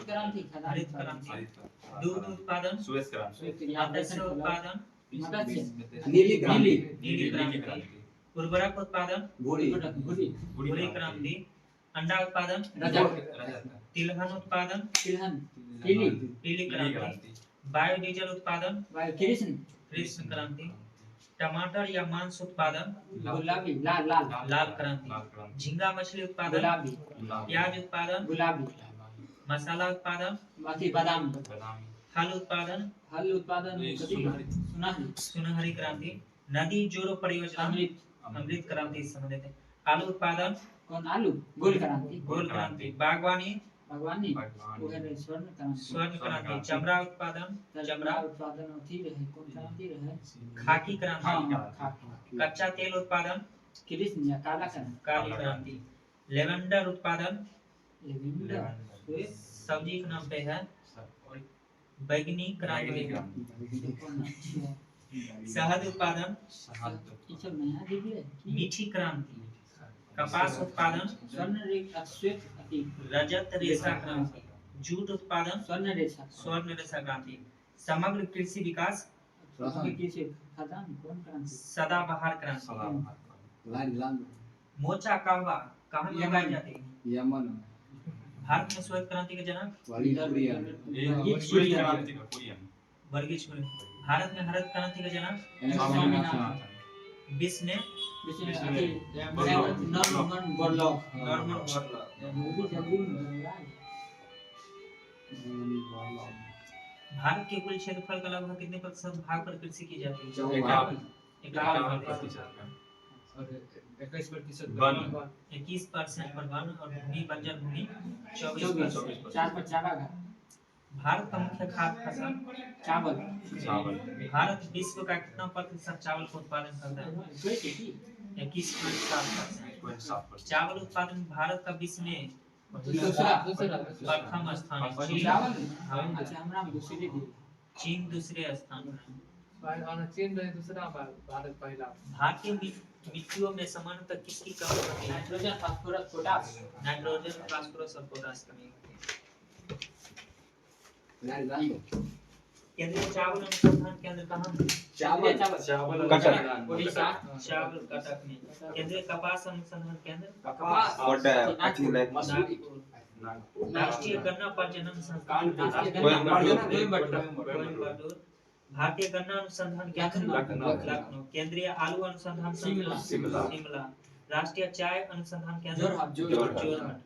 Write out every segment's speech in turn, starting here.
हरित क्रांति, दूध उत्पादन, सुएज क्रांति, मत्स्य उत्पादन, नीली क्रांति, नीली क्रांति, उर्वरक उत्पादन, भूरी क्रांति, अंडा उत्पादन, तिलहन उत्पादन, पीली क्रांति, बायोडीजल उत्पादन, कृष्ण क्रांति, टमाटर या मांस उत्पादन, लाल क्रांति, झींगा मछली उत्पादन, प्याज उत्पादन, मसाला उत्पादन, हल उत्पादन, सुनहरी क्रांति, नदी जोड़ो परियोजना, अमृत क्रांति से संबंधित है। आलू उत्पादन, गोल क्रांति, बागवानी, स्वर्ण क्रांति, चमड़ा उत्पादन, खाकी क्रांति, कच्चा तेल उत्पादन, काली क्रांति, लेवेंडर उत्पादन, सब्जी के नाम पे है, बैगनी क्रांति, शहद उत्पादन, मीठी क्रांति, कपास उत्पादन, रजत रेशा क्रांति, जूट उत्पादन, स्वर्ण रेशा क्रांति, समग्र कृषि विकास, सदाबहार क्रांति, मोचा कहवा कहाँ लगाई जाती है? यमन, भारत में श्वेत क्रांति के जनक वर्गीज कुरियन। भारत में हरित क्रांति के जनक विश्व में नॉर्मन बोरलॉग। भारत के कुल क्षेत्रफल का लगभग कितने प्रतिशत भाग पर कृषि की जाती है? 21% 21% पर वन और भूमि बंजर भूमि 24%। भारत का मुख्य खाद्य फसल चावल। भारत विश्व का कितना प्रतिशत चावल का उत्पादन करता है? 21.7%। चावल उत्पादन भारत का विश्व में प्रथम स्थान है। चीन दूसरे स्थान पर। भारत पहला। भारतीय मिट्टियों में सामान्यतः किसकी कमी होती है? नाइट्रोजन, फास्फोरस, और पोटाश कमी होती है। केंद्रीय चावल अनुसंधान केंद्र कहाँ है? चावल कटक में। केंद्रीय कपास अनुसंधान केंद्र राष्ट्रीय गन्ना प्रजनन संस्थान कोयम्बटूर। भारतीय गन्ना अनुसंधान केंद्र लखनऊ। केंद्रीय आलू अनुसंधान शिमला। राष्ट्रीय चाय अनुसंधान केंद्र जोरहट।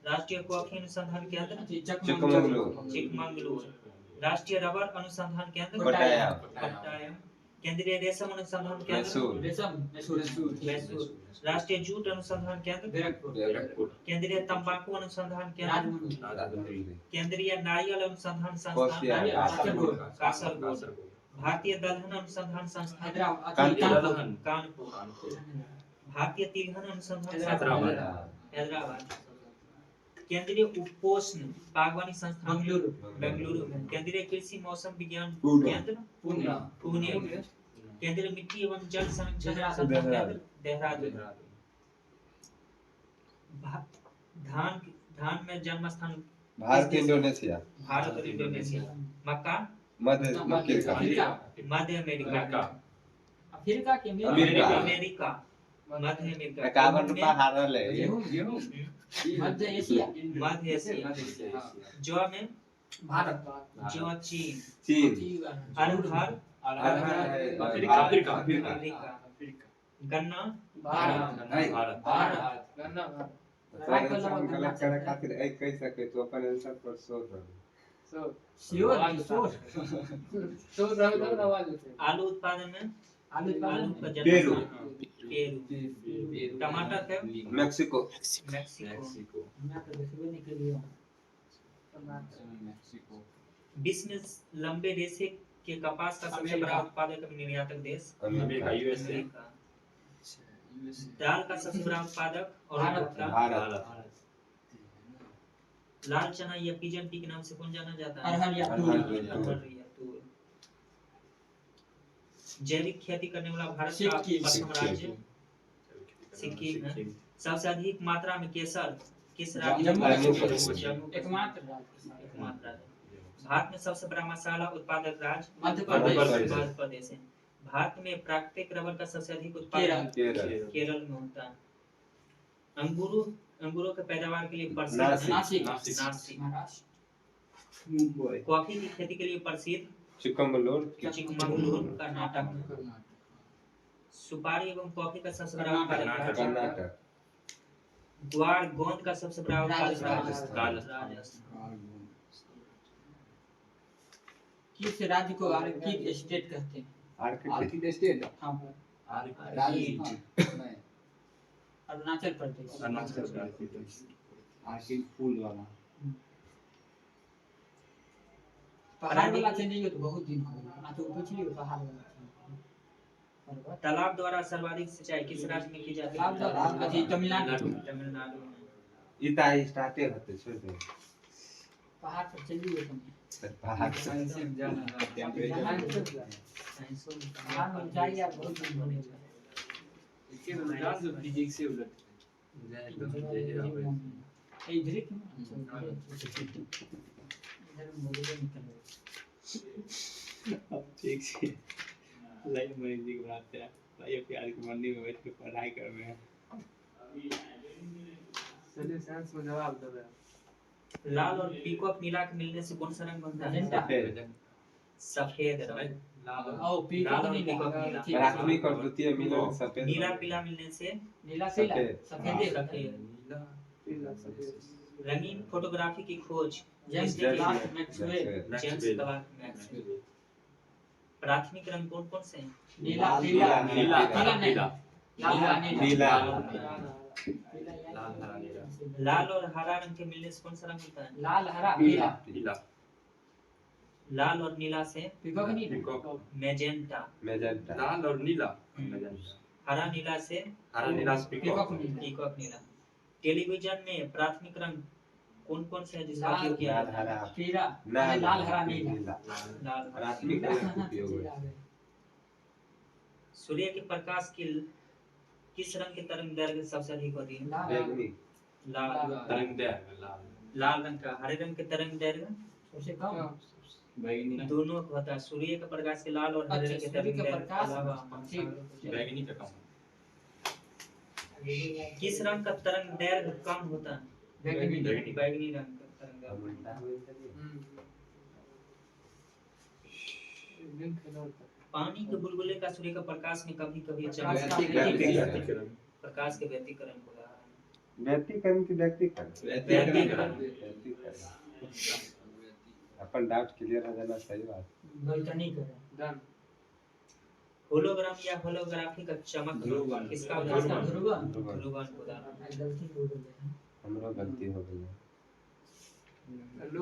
राष्ट्रीय कॉफी अनुसंधान केंद्र चिकमंगलूर। राष्ट्रीय रबर अनुसंधान केंद्र पट्टायम। केंद्रीय रेशम अनुसंधान केंद्र मैसूर। राष्ट्रीय जूट अनुसंधान केंद्र केंद्रीय तंबाकू अनुसंधान केंद्र केंद्रीय नारियल अनुसंधान संस्थान कासरगोड। भारतीय दलहन अनुसंधान संस्थान कानपुर। भारतीय तिलहन अनुसंधान संस्थान हैदराबाद। केंद्रीय उपोष्ण बागवानी संस्थान बेंगलुरु में। केंद्रीय कृषि मौसम विज्ञान केंद्र पुणे। केंद्रीय मिट्टी एवं जल संरक्षण अनुसंधान केंद्र देहरादून। धान में जन्म स्थान भारत इंडोनेशिया। मक्का मध्य अमेरिका। अमेरिका मध्य अमेरिका। 51 रुपया हारल है। मध्य एशिया। जौ में भारत। जौ चीन। अरहर अफ्रीका। गन्ना भारत। गलत करे खातिर ए कह सके तो अपन आंसर पर आलू उत्पादन में आलू का पेरू। टमाटर का मेक्सिको। विश्व में लंबे रेशे के कपास का सबसे बड़ा उत्पादक और निर्यातक देश अमेरिका यूएसए। दाल का सबसे बड़ा उत्पादक और भारत। लाल चना या पिजन पी के नाम से कौन जाना जाता है? अरहर या तूर। जैविक खेती करने वाला भारत का प्रथम राज्य सिक्किम है। सबसे अधिक मात्रा में केसर किस राज्य जम्मू में कश्मीर। जम्मू एकमात्र राज्य एकमात्र राज्य। भारत में सबसे बड़ा मसाला उत्पादक राज्य मध्य मध्य प्रदेश प्रदेश। मध्य प्रदेश है। भारत में प्राकृतिक रबर का सबसे अधिक उत्पादन केरल। केरल में होता है। अंगूरों के पैदावार के लिए प्रसिद्ध नासिक। नासिक। महाराष्ट्र मुंबई। कॉफी की खेती के लिए प्रसिद्ध चिकमंगलूर। चिकमंगलूर कर्नाटक। सुपारी एवं कॉफी का सबसे बड़ा उत्पादक राज्य कर्नाटक। ग्वार गोंद का सबसे बड़ा उत्पादक राजस्थान। राजस्थान। किस राज्य को आर्किड स्टेट कहते हैं? आर्किटेक्ट। Orchid state. हाँ, राजस्थान। अरुणाचल प्रदेश। आर्किड फूल वाला। पहाड़ वाला चलेंगे तो बहुत दिन हो गया। तो पूछिए पहाड़ वाला पर्वत। तालाब द्वारा सर्वाधिक सिंचाई किस राज्य में की जाती तालाब है? द्वारा अथी तमिलनाडु। तमिलनाडु में। इता स्टार्टे होते छोड़ दे। पहाड़ पर चलिए तुम। पहाड़ पहाड़ में ऊंचाई आप बहुत दिन होने लगा। ए इधर क्यों? इधर बोले निकल अब ठीक से लाइव म्यूजिक बनाते हैं। भाई प्यार की मंडी में बैठ के पढ़ाई कर रहे हैं। चलिए साइंस में जवाब दे रहे लाल और पीकॉक नीला के मिलने से कौन सा रंग बनता है? सफेद। सफेद रंग। ओ पीकॉक लाल और नीला। पीकॉक नीला। ठीक है। प्राथमिक और द्वितीय मिलन सफेद। नीला पीला मिलने से नीला पीला सफेद। सफेद सफेद। रंगीन फोटोग्राफी की खोज James Clerk Maxwell. James Clerk Maxwell. प्राथमिक रंग कौन कौन से हैं? नीला नीला, पीला नीला, पीला नहीं लाल नीला। लाल और हरा रंग के मिलने से कौन सा रंग होता है? लाल हरा पीला। पीला लाल और नीला से पीकॉक नीला मैजेंटा। मैजेंटा। लाल और नीला। हरा नीला से हरा नीला से पीकॉक पीकॉक। नीला पीकॉक नीला। टेलीविजन में प्राथमिक रंग कौन कौन से हैं जिसका लाल, उपयोग किया लाल जाता है? हरा। पीला लाल हरा नीला लाल हरा। प्राथमिक रंग का उपयोग है। सूर्य के प्रकाश की किस रंग की तरंग दैर्घ्य सबसे अधिक होती है? बैगनी। लाल। तरंग लाल। लाल रंग का। हरे रंग की तरंग दैर्घ्य सबसे कम बैगनी। दोनों को होता है। सूर्य के प्रकाश के लाल और हरे अच्छा, रंग के सूर्य तरंग के दैर्घ्य प्रकाश अलावा ठीक। बैगनी का कम। किस रंग का तरंग दैर्घ्य कम होता है? बैगनी बैगनी रंग का तरंग दैर्घ्य। पानी के बुलबुले का सूर्य के प्रकाश में कभी कभी व्यतिकरण। प्रकाश के व्यतिकरण को रहा है। व्यतिकरण की व्यक्तिकरण। व्यतिकरण। अपन डाउट क्लियर हो जाना सही बात। वैज्ञानिक है होलोग्राम या होलोग्राफी का चमक ध्रुवन। किसका ध्रुवन। उदाहरण? ध्रुवन। ध्रुवन का उदाहरण। गलती हो गई है हमरो गलती हो गई है।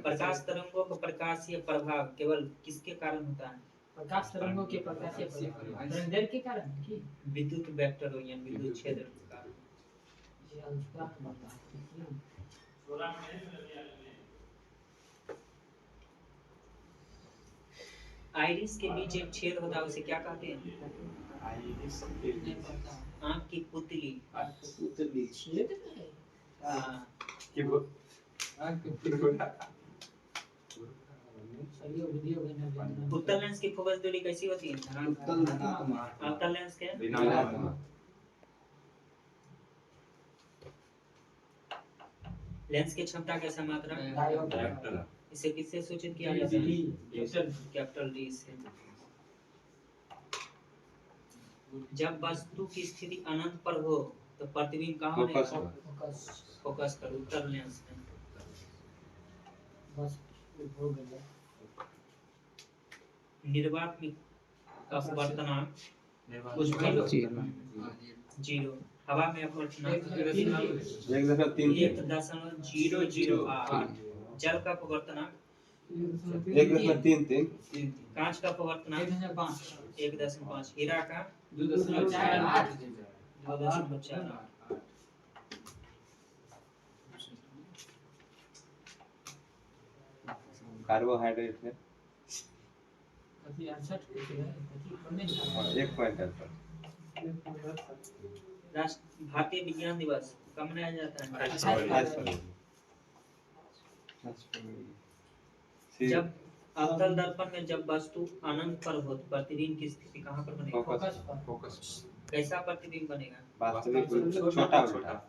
प्रकाश तरंगों का प्रकाशीय प्रभाव केवल किसके कारण होता है? प्रकाश तरंगों के प्रकाशीय तरंग दैर्घ्य के कारण कि विद्युत वेक्टर यानी विद्युत क्षेत्र के कारण। ये अनुष्का बता आइरिस के बीच एक छेद होता है उसे क्या कहते हैं? आंख की पुतली। छेद है हाँ। सही वीडियो बना उत्तल लेंस की फोकस दूरी कैसी होती है? उत्तल धनात्मक। अवतल लेंस के ऋणात्मक। लेंस की क्षमता कैसा मात्रा? डायोप्टर इसे किससे सूचित किया जाता है? कैपिटल डी से। जब वस्तु की स्थिति अनंत पर हो तो प्रतिबिंब कहाँ फोकस रहेगा? फोकस फोकस कर उत्तल लेंस में। बस हो गया निर्वात में अपवर्तनांक जीरो। हवा में अपवर्तनांक 1.008। जल का अपवर्तनांक 1.33। कांच का अपवर्तनांक 1.5। हीरा का 2.48 2.48। कार्बोहाइड्रेट है अभी 68 कुछ है अभी कम नहीं और 1 क्विंटल पर। राष्ट्र भारतीय विज्ञान दिवस कब मनाया जाता है? 28 फरवरी। आज फरवरी। आज फरवरी। सी- जब अवतल दर्पण में जब वस्तु अनंत पर हो तो प्रतिबिंब की स्थिति कहाँ पर बनेगा? फोकस फोकस पर। फोकस कैसा प्रतिबिंब बनेगा? वास्तविक रूप से छोटा उल्टा।